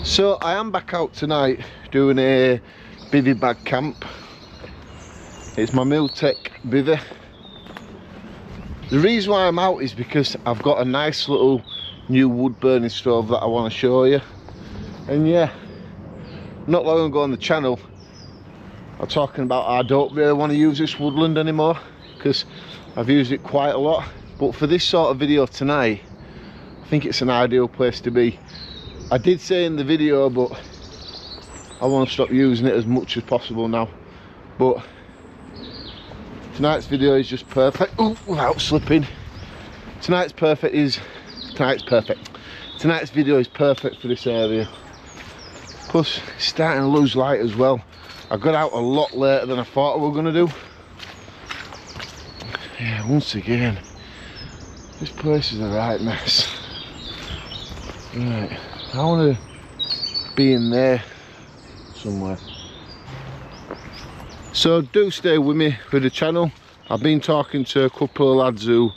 So I am back out tonight doing a bivvy bag camp. It's my Mil-tec bivvy. The reason why I'm out is because I've got a nice little new wood burning stove that I want to show you. And yeah, not long ago on the channel I'm talking about I don't really want to use this woodland anymore because I've used it quite a lot. But for this sort of video tonight, I think it's an ideal place to be. I did say in the video, but I want to stop using it as much as possible now. But tonight's video is just perfect. Ooh, without slipping. Tonight's video is perfect for this area. Plus, it's starting to lose light as well. I got out a lot later than I thought I was going to do. Yeah, once again, this place is a right mess. Right, I want to be in there somewhere. So do stay with me with the channel. I've been talking to a couple of lads who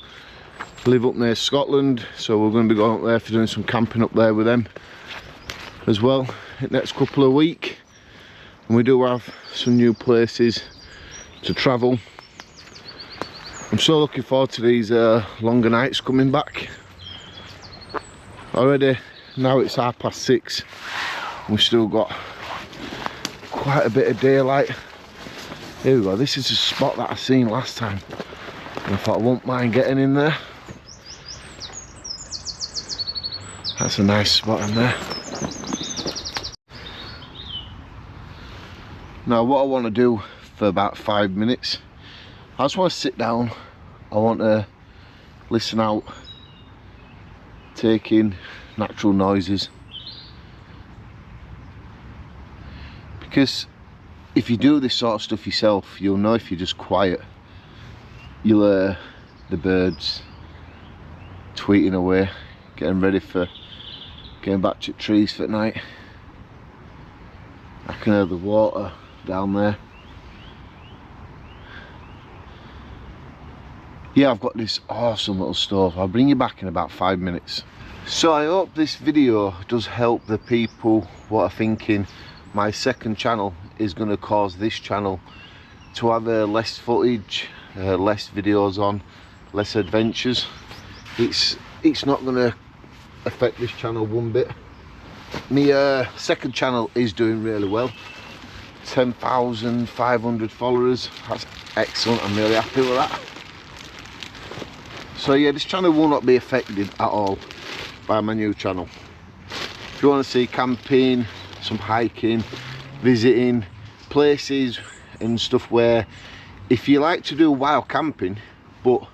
live up near Scotland, so we're going to be going up there for doing some camping up there with them as well in the next couple of weeks. And we do have some new places to travel. I'm so looking forward to these longer nights coming back. Already now it's 6:30. We've still got quite a bit of daylight. Here we go, this is a spot that I seen last time and I thought I won't mind getting in there. That's a nice spot in there. Now what I want to do for about 5 minutes, I just want to sit down, I want to listen out, take in natural noises. Because if you do this sort of stuff yourself, you'll know if you're just quiet, you'll hear the birds tweeting away, getting ready for getting back to trees for the night. I can hear the water down there. Yeah, I've got this awesome little stove. I'll bring you back in about 5 minutes. So I hope this video does help the people what are thinking my second channel is going to cause this channel to have less footage, less videos on, less adventures. It's not going to affect this channel one bit. My second channel is doing really well. 10,500 followers. That's excellent. I'm really happy with that. So yeah, this channel will not be affected at all by my new channel. If you want to see camping, some hiking, visiting places and stuff where if you like to do wild camping but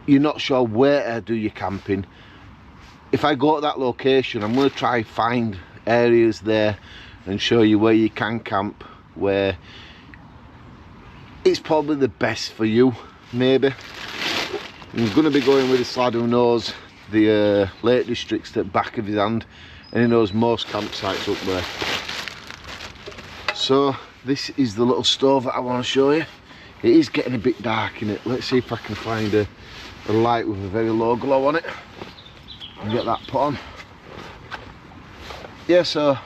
you're not sure where to do your camping, if I go to that location I'm going to try find areas there and show you where you can camp, where it's probably the best for you. Maybe I'm going to be going with this lad who knows the Lake Districts at back of his hand, and he knows most campsites up there. So this is the little stove that I want to show you. It is getting a bit dark in it. Let's see if I can find a light with a very low glow on it and get that put on. Yeah, so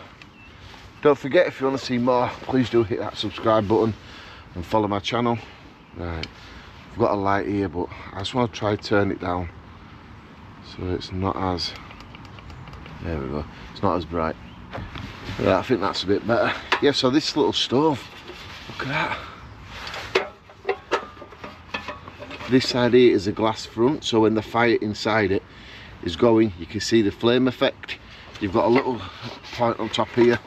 don't forget, if you want to see more, please do hit that subscribe button and follow my channel. Right, I've got a light here, but I just want to try to turn it down so it's not as, there we go, it's not as bright. Right, I think that's a bit better. Yeah, so this little stove, look at that. This side here is a glass front, so when the fire inside it is going, you can see the flame effect. You've got a little point on top here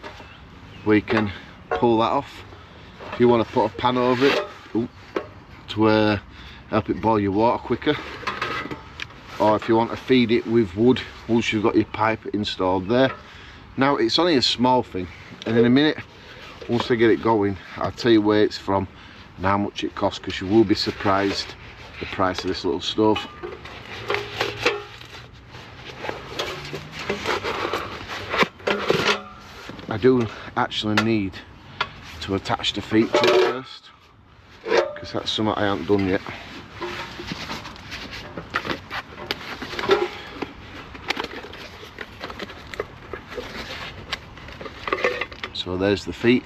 where you can pull that off. If you want to put a pan over it to help it boil your water quicker, or if you want to feed it with wood once you've got your pipe installed there. Now it's only a small thing, and in a minute once I get it going I'll tell you where it's from and how much it costs, because you will be surprised the price of this little stove. I do actually need to attach the feet to it first, because that's something I haven't done yet. So there's the feet,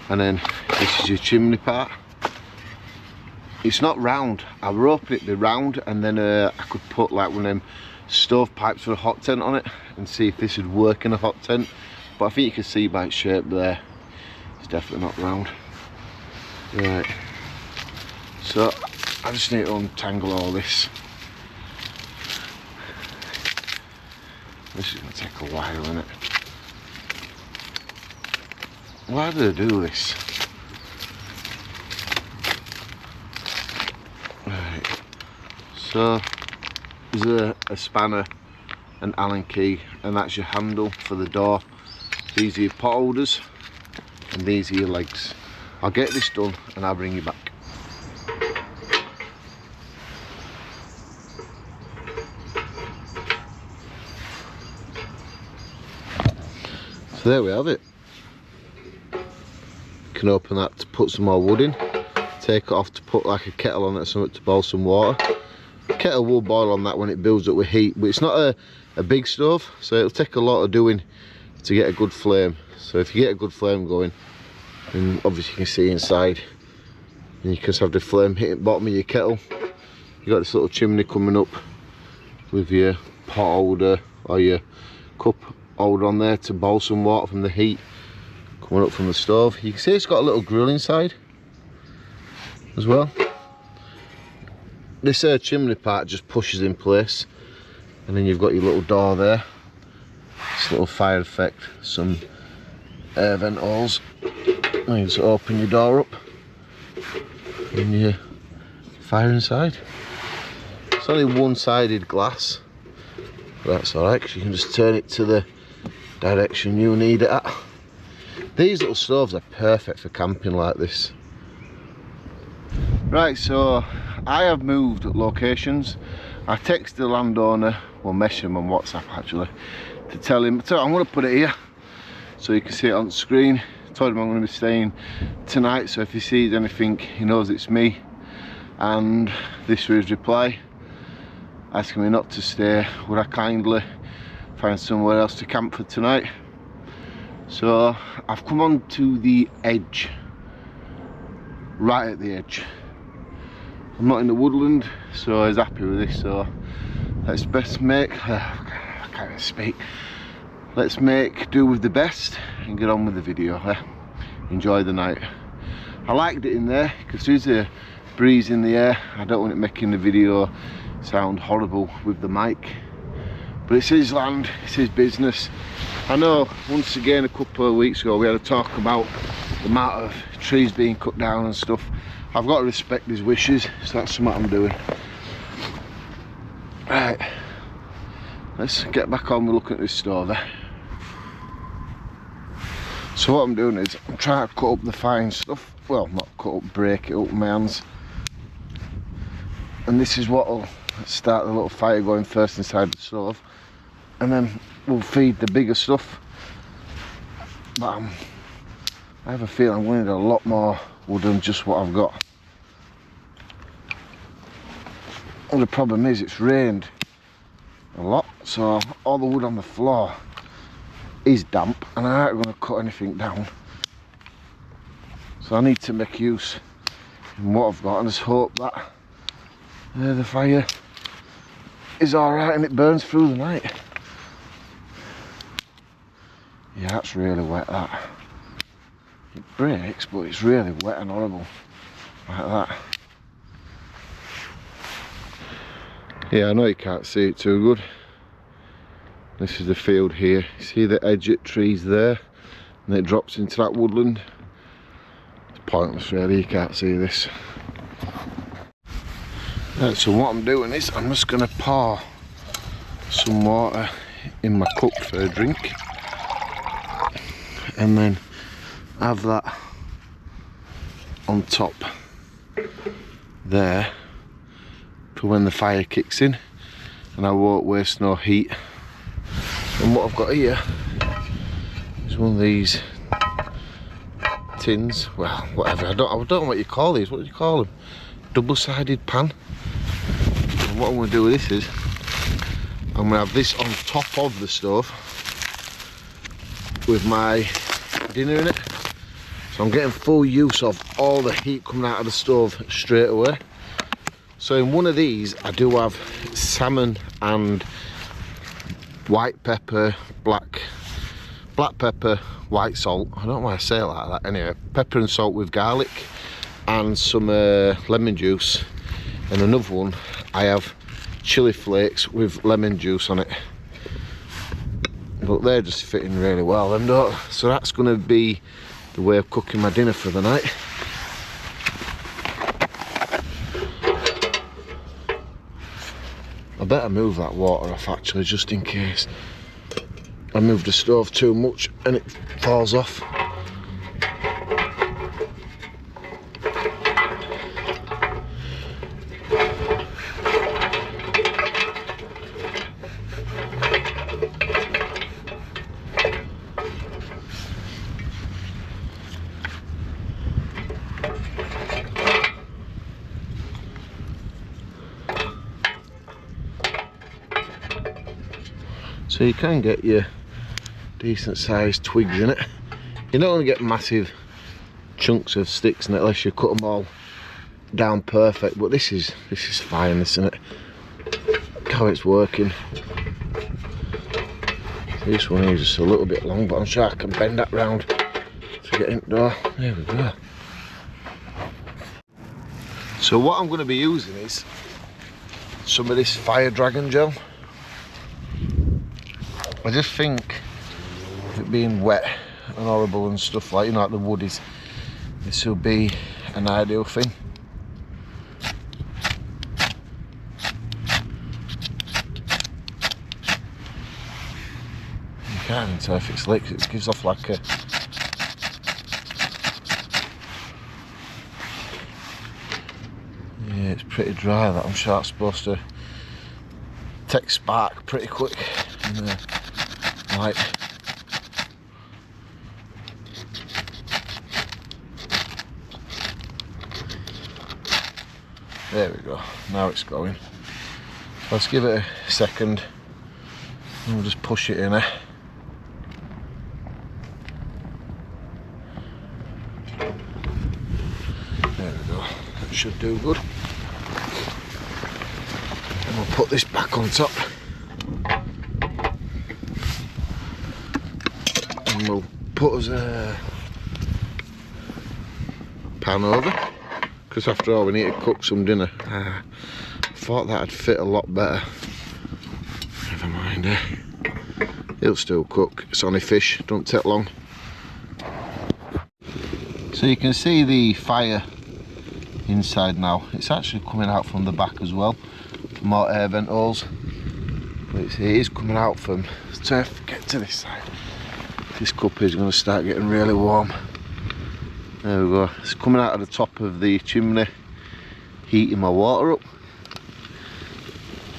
and then this is your chimney part. It's not round. I was hoping it'd be round, and then I could put like one of them stove pipes for a hot tent on it and see if this would work in a hot tent. But I think you can see by its shape there, it's definitely not round. Right, so I just need to untangle all this. This is going to take a while, isn't it? Why do they do this? Right, so there's a spanner, an Allen key, and that's your handle for the door. These are your pot holders, and these are your legs. I'll get this done and I'll bring you back. So there we have it. You can open that to put some more wood in, take it off to put like a kettle on it or something to boil some water. The kettle will boil on that when it builds up with heat, but it's not a big stove, so it'll take a lot of doing to get a good flame. So if you get a good flame going, then obviously you can see inside, and you can have the flame hitting the bottom of your kettle. You got this little chimney coming up with your pot holder or your cup holder on there to boil some water from the heat coming up from the stove. You can see it's got a little grill inside as well. This chimney part just pushes in place, and then you've got your little door there. This little fire effect, some air vent holes, and you just open your door up and you fire inside. It's only one-sided glass, but that's alright because you can just turn it to the direction you need it at. These little stoves are perfect for camping like this. Right, so I have moved locations. I texted the landowner, well, messaged him on WhatsApp actually, to tell him, I'm going to put it here so you can see it on the screen. Told him I'm going to be staying tonight, so if he sees anything he knows it's me. And this was his reply, asking me not to stay, would I kindly find somewhere else to camp for tonight. So I've come on to the edge, right at the edge. I'm not in the woodland, so I was happy with this. So let's I can't even speak. Let's make do with the best and get on with the video. Enjoy the night. I liked it in there because there's a breeze in the air. I don't want it making the video sound horrible with the mic, but it's his land, it's his business. I know once again a couple of weeks ago we had a talk about the amount of trees being cut down and stuff. I've got to respect his wishes, so that's what I'm doing. Right, let's get back on with looking at this stove there. So what I'm doing is I'm trying to cut up the fine stuff. Well, not cut up, break it up with my hands. And this is what will start the little fire going first inside the stove, and then we'll feed the bigger stuff. But I have a feeling I'm going to need a lot more wood than just what I've got. And the problem is it's rained a lot, so all the wood on the floor is damp and I ain't going to cut anything down. So I need to make use of what I've got and just hope that the fire is alright and it burns through the night. Yeah, that's really wet, that. It breaks, but it's really wet and horrible. Like that. Yeah, I know you can't see it too good. This is the field here. You see the edge of trees there? And it drops into that woodland. It's pointless really, you can't see this. Right, so what I'm doing is I'm just going to pour some water in my cup for a drink. And then have that on top there for when the fire kicks in, and I won't waste no heat. And what I've got here is one of these tins, well, whatever, I don't know what you call these. What do you call them? Double-sided pan. And what I'm going to do with this is I'm going to have this on top of the stove with my make dinner in it. So I'm getting full use of all the heat coming out of the stove straight away. So in one of these I do have salmon and white pepper, black pepper, white salt. I don't know why I say it like that. Anyway, pepper and salt with garlic and some lemon juice. And another one I have chili flakes with lemon juice on it. But they're just fitting really well, them don't. So that's going to be the way of cooking my dinner for the night. I better move that water off actually, just in case I move the stove too much and it falls off. So you can get your decent sized twigs in it. You're not going to get massive chunks of sticks in it unless you cut them all down perfect, but this is fine, isn't it? Look how it's working. This one is just a little bit long, but I'm sure I can bend that round to get into there. There we go. So what I'm going to be using is some of this fire dragon gel. I just think it being wet and horrible and stuff like, you know, like the wood is, this will be an ideal thing. You can't even tell if it's licked, it gives off like a yeah, it's pretty dry that. I'm sure it's supposed to take spark pretty quick. And, right. There we go, now it's going. Let's give it a second and we'll just push it in there. There we go, that should do good. And we'll put this back on top. And we'll put us a pan over, because after all we need to cook some dinner. I thought that'd fit a lot better. Never mind, it'll still cook. It's only fish, don't take long. So you can see the fire inside now. It's actually coming out from the back as well. More air vent holes. But it is coming out from, so get to this side. This cup is going to start getting really warm. There we go. It's coming out of the top of the chimney, heating my water up.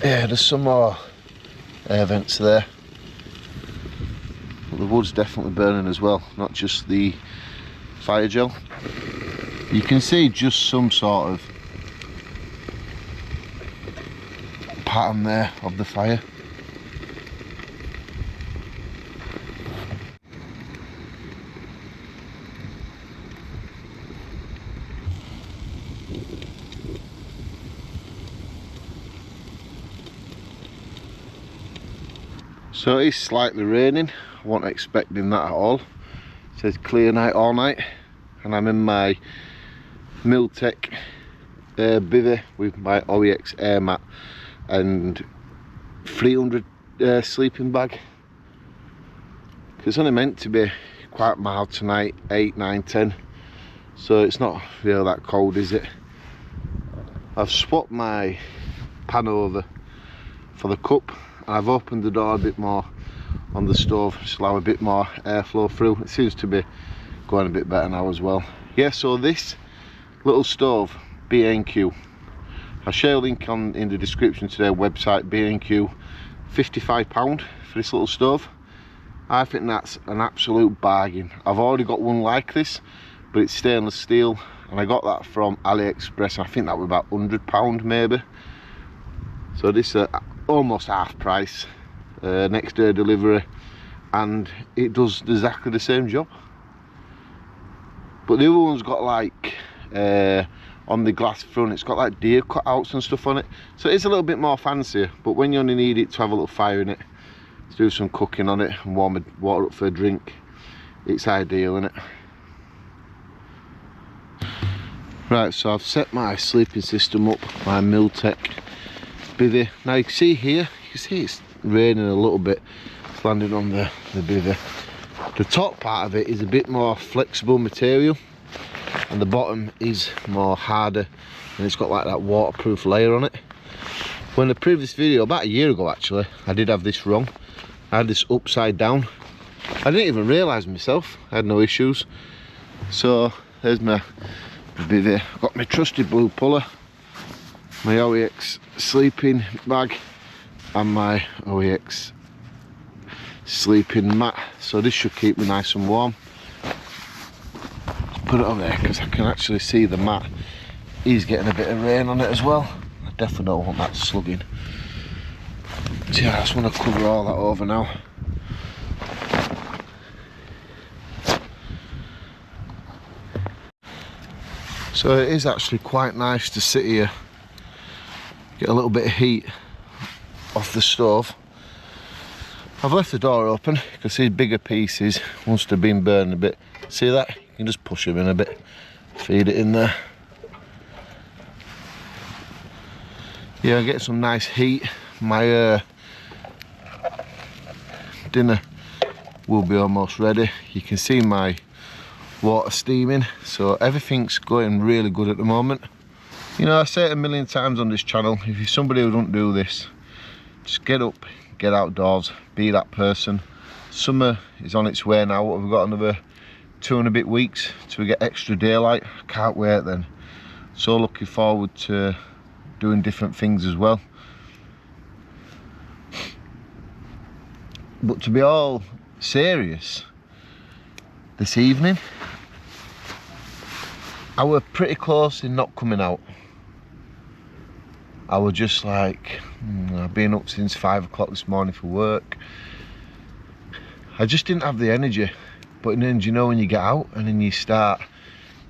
Yeah, there's some more air vents there. But the wood's definitely burning as well, not just the fire gel. You can see just some sort of pattern there of the fire. So it is slightly raining. I wasn't expecting that at all. It says clear night all night, and I'm in my Mil-tec bivvy with my OEX air mat and 300 sleeping bag. It's only meant to be quite mild tonight, 8, 9, 10. So it's not really that cold, is it? I've swapped my pan over for the cup. I've opened the door a bit more on the stove to allow a bit more airflow through. It seems to be going a bit better now as well. Yeah, so this little stove, B&Q, I'll share a link in the description to their website, B&Q, £55 for this little stove. I think that's an absolute bargain. I've already got one like this, but it's stainless steel, and I got that from AliExpress. I think that was about £100 maybe. So this is almost half price, next day delivery, and it does exactly the same job. But the other one's got like on the glass front, it's got like deer cutouts and stuff on it, so it's a little bit more fancier. But when you only need it to have a little fire in it, to do some cooking on it and warm the water up for a drink, it's ideal, isn't it? Right, so I've set my sleeping system up, my Mil-tec bivvy. Now you can see here, you can see it's raining a little bit. It's landing on the bivvy. The top part of it is a bit more flexible material, and the bottom is more harder, and it's got like that waterproof layer on it. When the previous video, about a year ago actually, I did have this wrong. I had this upside down. I didn't even realise myself, I had no issues. So there's my bivvy. I've got my trusty blue puller, my OEX sleeping bag, and my OEX sleeping mat. So this should keep me nice and warm. Let's put it on there because I can actually see the mat is getting a bit of rain on it as well. I definitely don't want that slugging. So yeah, I just want to cover all that over now. So it is actually quite nice to sit here, get a little bit of heat off the stove. I've left the door open because these bigger pieces, once they've been burned a bit, see that? You can just push them in a bit, feed it in there. Yeah, I get some nice heat. My dinner will be almost ready. You can see my water steaming, so everything's going really good at the moment. You know, I say it a million times on this channel, if you're somebody who don't do this, just get up, get outdoors, be that person. Summer is on its way now. We've got another 2 and a bit weeks till we get extra daylight. I can't wait then. So looking forward to doing different things as well. But to be all serious, this evening I were pretty close in not coming out. I was just like, I've been up since 5 o'clock this morning for work. I just didn't have the energy. But then, you know, when you get out and then you start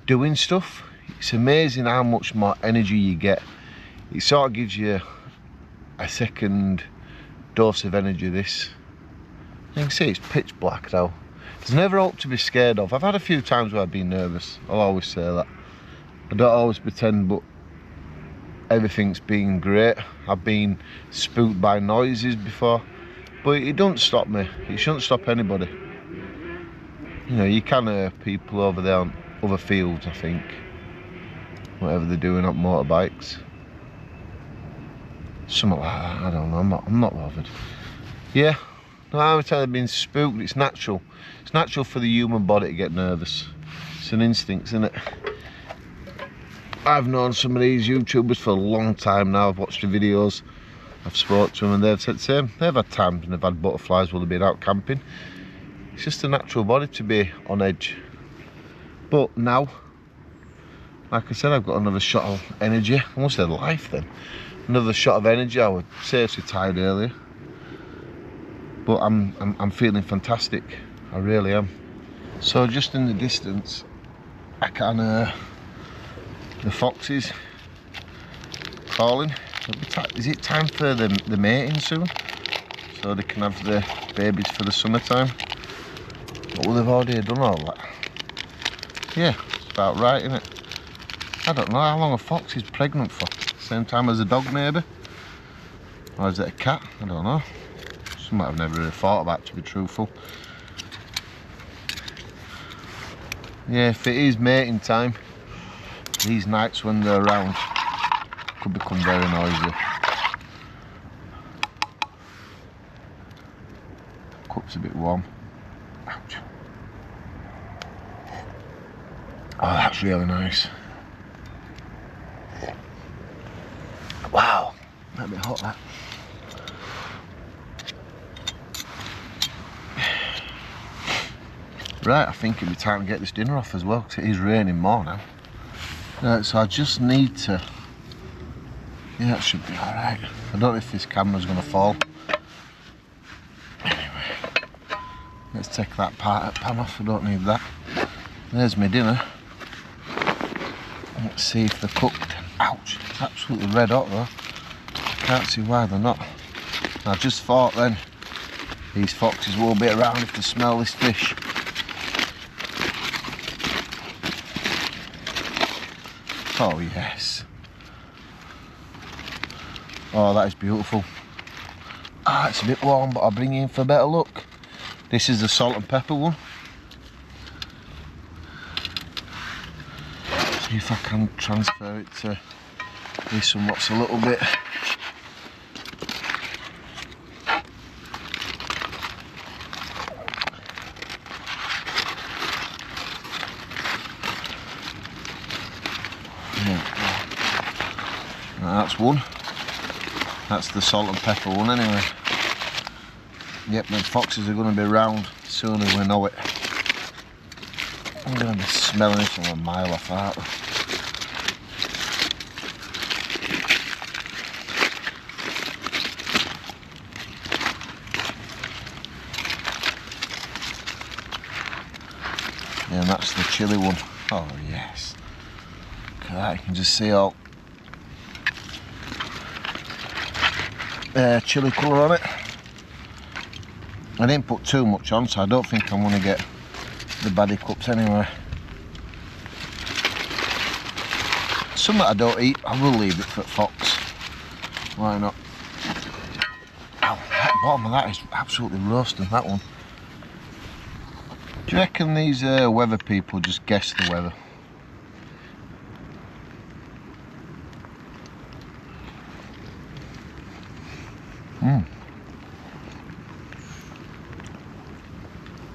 doing stuff, it's amazing how much more energy you get. It sort of gives you a second dose of energy, this. You can see it's pitch black now. There's never aught to be scared of. I've had a few times where I've been nervous. I'll always say that. I don't always pretend, but everything's been great. I've been spooked by noises before, but it don't stop me. It shouldn't stop anybody. You know, you can hear people over there on other fields, I think. Whatever they're doing on motorbikes. Something like that, I don't know, I'm not bothered. Yeah, no, I'm telling you, being spooked, it's natural. It's natural for the human body to get nervous. It's an instinct, isn't it? I've known some of these YouTubers for a long time now. I've watched the videos, I've spoke to them, and they've said the same. They've had times when they've had butterflies while they've been out camping. It's just a natural body to be on edge. But now, like I said, I've got another shot of energy. I almost said life then. Another shot of energy. I was seriously tired earlier, but I'm feeling fantastic. I really am. So just in the distance, I can the foxes calling. Is it time for the mating soon? So they can have the babies for the summertime. But well, they've already done all that. Yeah, it's about right, isn't it? I don't know how long a fox is pregnant for. Same time as a dog maybe? Or is it a cat? I don't know. Something I've never really thought about, to be truthful. Yeah, if it is mating time, these nights when they're around could become very noisy. Cup's a bit warm. Ouch. Oh, that's really nice. Wow, that'd be hot, that. Right, I think it'd be time to get this dinner off as well, because it is raining more now. Right, so I just need to... Yeah, that should be alright. I don't know if this camera's going to fall. Anyway, let's take that pan off, I don't need that. There's my dinner. Let's see if they're cooked. Ouch, it's absolutely red hot though. I can't see why they're not. I just thought then, these foxes will be around if they smell this fish. Oh yes. Oh, that is beautiful. Ah, it's a bit warm, but I'll bring you in for a better look. This is the salt and pepper one. See if I can transfer it to this one, what's a little bit. That's one. That's the salt and pepper one anyway. Yep, the foxes are going to be round soon as we know it. I'm going to be smelling it from a mile off, aren't I? Yeah, and that's the chilli one. Oh yes. Look at that, you can just see all chilli colour on it. I didn't put too much on, so I don't think I'm going to get the baddie cups anyway. Some that I don't eat, I will leave it for fox. Why not? Ow, that bottom of that is absolutely roasting, that one. Do you reckon these weather people just guess the weather?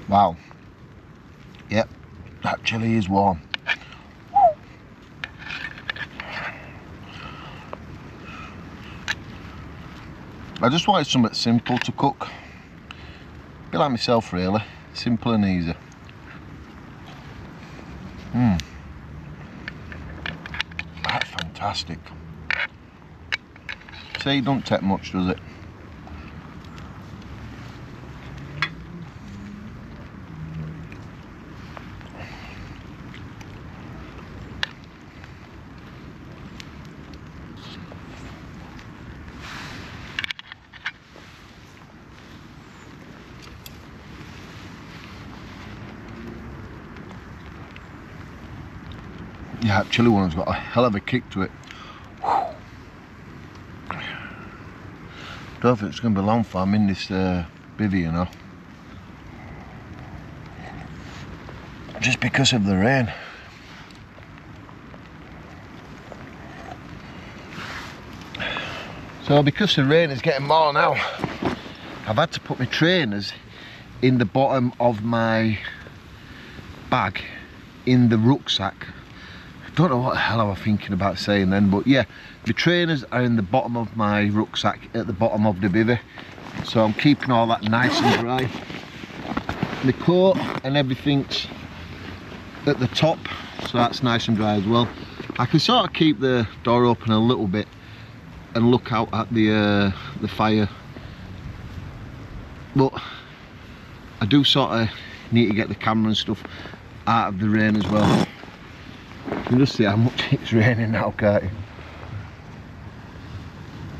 Wow. Yep, that chilli is warm. I just wanted something simple to cook. A bit like myself really, simple and easy. That's fantastic. See, it don't take much, does it? Yeah, that chilli one's got a hell of a kick to it. Don't think it's going to be long for I'm in this bivvy, you know. Just because of the rain. So because the rain is getting more now, I've had to put my trainers in the bottom of my bag in the rucksack. I don't know what the hell I was thinking about saying then, but yeah, the trainers are in the bottom of my rucksack at the bottom of the bivvy, so I'm keeping all that nice and dry. The coat and everything's at the top, so that's nice and dry as well. I can sort of keep the door open a little bit and look out at the fire, but I do sort of need to get the camera and stuff out of the rain as well. You can just see how much it's raining now, can't you?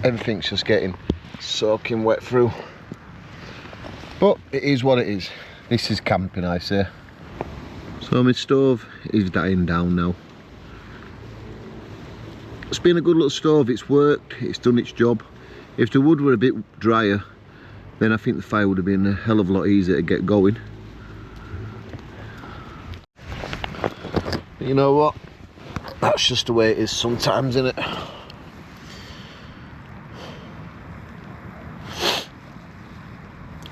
Everything's just getting soaking wet through. But it is what it is. This is camping, I say. So my stove is dying down now. It's been a good little stove, it's worked, it's done its job. If the wood were a bit drier, then I think the fire would have been a hell of a lot easier to get going. But you know what? That's just the way it is sometimes, isn't it?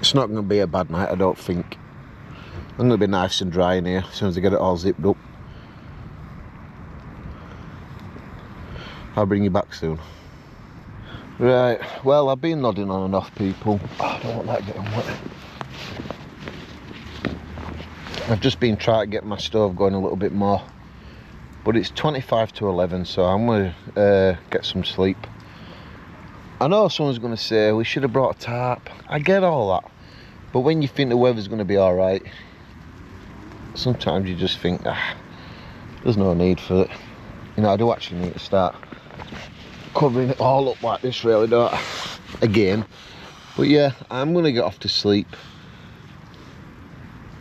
It's not going to be a bad night, I don't think. I'm going to be nice and dry in here as soon as I get it all zipped up. I'll bring you back soon. Right, well, I've been nodding on and off, people. Oh, I don't want that getting wet. I've just been trying to get my stove going a little bit more. But it's 25 to 11, so I'm going to get some sleep. I know someone's going to say, we should have brought a tarp. I get all that. But when you think the weather's going to be alright, sometimes you just think, there's no need for it. You know, I do actually need to start covering it all up like this, really, don't I? Again. But yeah, I'm gonna get off to sleep.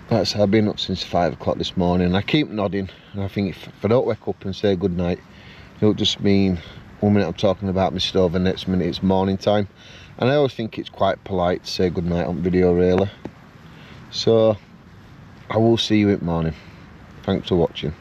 I've been up since 5 o'clock this morning. I keep nodding, and I think if I don't wake up and say good night, it'll just mean 1 minute I'm talking about my stove and next minute it's morning time. And I always think it's quite polite to say good night on video, really. So I will see you in the morning. Thanks for watching.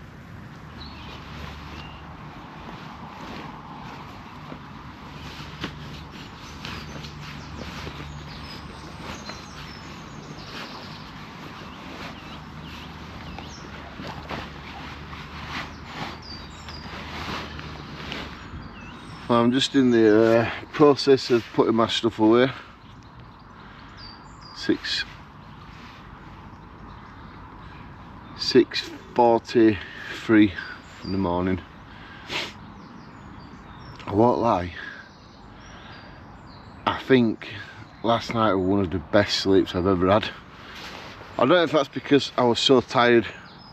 I'm just in the process of putting my stuff away. 6:43 in the morning. I won't lie, I think last night was one of the best sleeps I've ever had. I don't know if that's because I was so tired.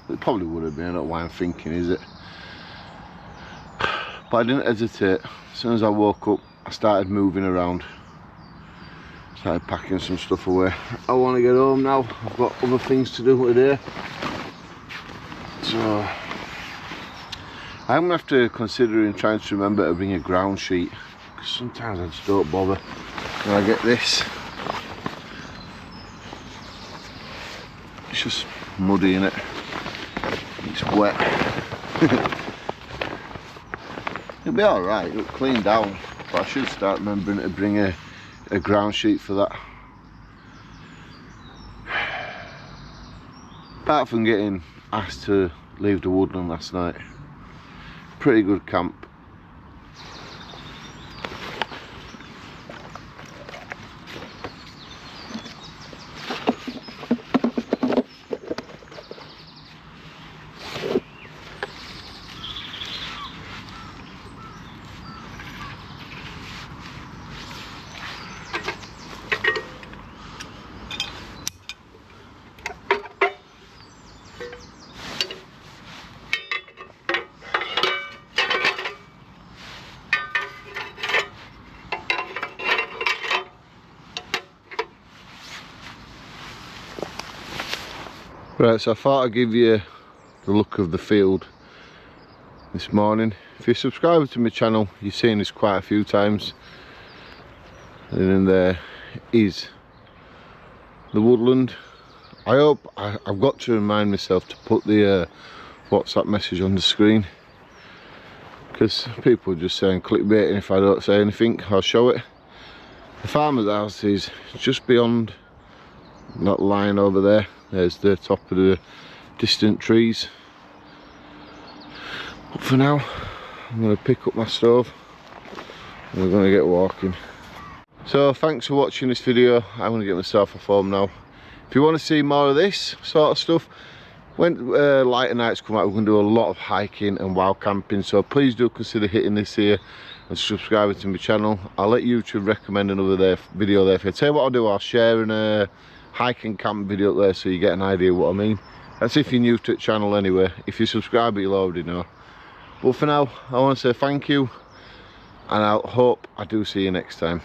It probably would have been. I don't know why I'm thinking, is it? But I didn't hesitate. As soon as I woke up, I started moving around. Started packing some stuff away. I want to get home now. I've got other things to do today. So I'm gonna have to consider trying to remember to bring a ground sheet, because sometimes I just don't bother. And I get this. It's just muddy in it. It's wet. It'll be alright, it'll clean down, but I should start remembering to bring a ground sheet for that. Apart from getting asked to leave the woodland last night, pretty good camp. Right, so I thought I'd give you the look of the field this morning. If you're subscribed to my channel, you've seen this quite a few times. And in there is the woodland. I hope I've got to remind myself to put the WhatsApp message on the screen, because people are just saying clickbait, and if I don't say anything, I'll show it. The farmer's house is just beyond that line over there. There's the top of the distant trees. But for now, I'm going to pick up my stove and we're going to get walking. So thanks for watching this video. I'm going to get myself off home now. If you want to see more of this sort of stuff, when lighter nights come out, we're going to do a lot of hiking and wild camping. So please do consider hitting this here and subscribing to my channel. I'll let YouTube recommend another video there. If I tell you what I'll do, I'll share an hike and camp video up there so you get an idea what I mean. That's if you're new to the channel anyway. If you subscribe, you'll already know. But for now, I want to say thank you, and I hope I do see you next time.